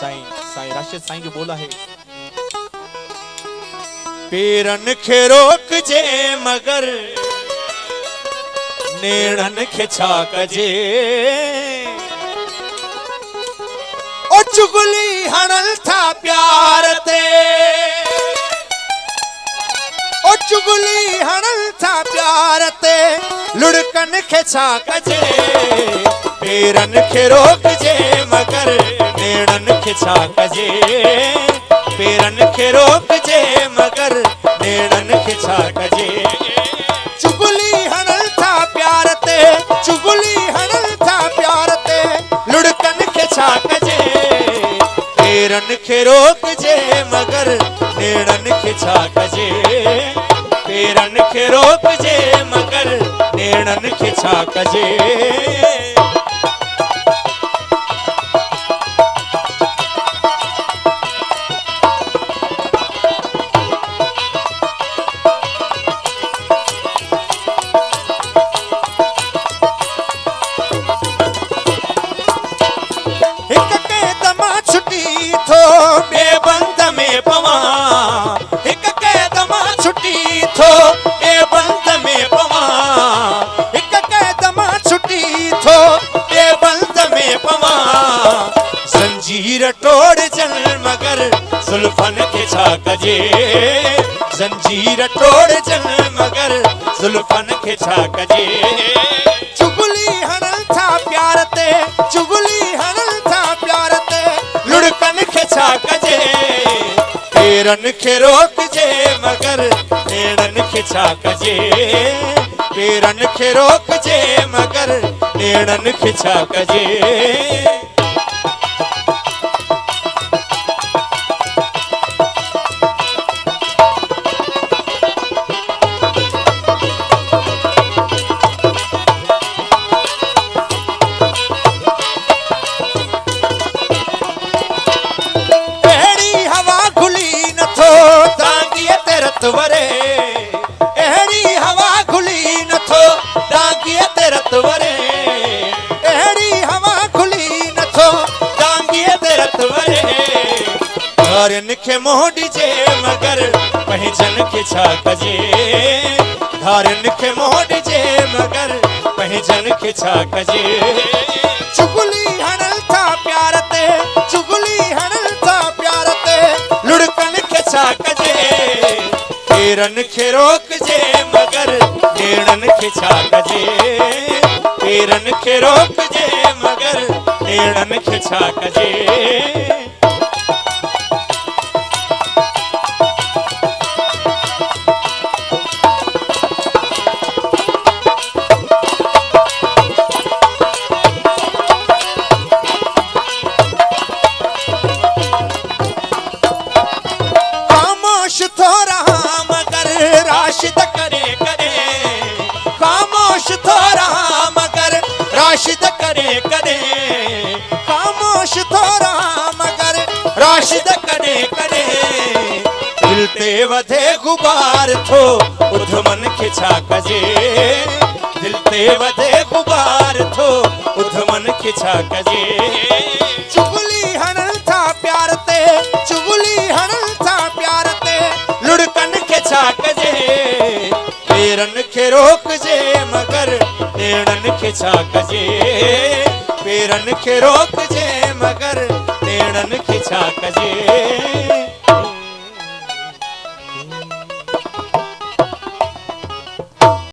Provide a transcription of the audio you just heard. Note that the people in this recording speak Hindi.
साईं साईं राशिद साईं जो बोला है, पेरन खे रोक जे मगर नेड़न खे छा कजे, ओ चुगली हणल था प्यार ते, ओ चुगली हणल था प्यार ते, लुड़कन खे छा कजे, पेरन खे रोक जे मगर नेड़न खे छा कजे, पेरन खे रोक जे मगर नेड़न खे छा कजे, चुगली हणल था प्यार ते, चुगली हणल था प्यार ते, लुड़कन खे छा कजे, पेरन खे रोक जे मगर नेड़न खे छा कजे, पेरन खे रोक जे मगर नेड़न खे छा कजे। जंजीर तोड़ चल मगर जुल्फन के छा कजे, जंजीर तोड़ चल मगर जुल्फन के छा कजे, चुगली हणल था प्यार ते, चुगली हणल था प्यार ते, लुड़कन के छा कजे, पेरन के रोक जे मगर नेड़न के छा कजे, पेरन के रोक जे मगर नेड़न के छा कजे। वरे एड़ी हवा खुली नथो डांगिए तेरत वरे, एड़ी हवा खुली नथो डांगिए तेरत वरे, धारन खे मोड़ी जे मगर पहचन के छा कजे, धारन खे मोड़ी जे मगर पहचन के छा कजे, चुगली हणल था प्यार ते, चुगली हणल था प्यार ते, लुड़कन के छा कजे, पेरन खे रोक जे मगर नेड़न खे छा कजे, पेरन खे रोक जे मगर नेड़न खे छा कजे। खामोश थोड़ा राशिद करे करे, खामोश थोड़ा मगर राशिद करे करे, खामोश थोड़ा मगर राशिद करे करे, दिल ते वधे गुबार थो उधमन के छा कजे, दिल ते वधे गुबार थो उधमन के छा कजे, चुगली हणल था प्यार ते, चुगली हणल था प्यार ते, लुड़कन के छा कजे, पेरन खे रोक जे मगर नेड़न खे छा कजे, पेरन खे रोक जे मगर नेड़न खे छा कजे।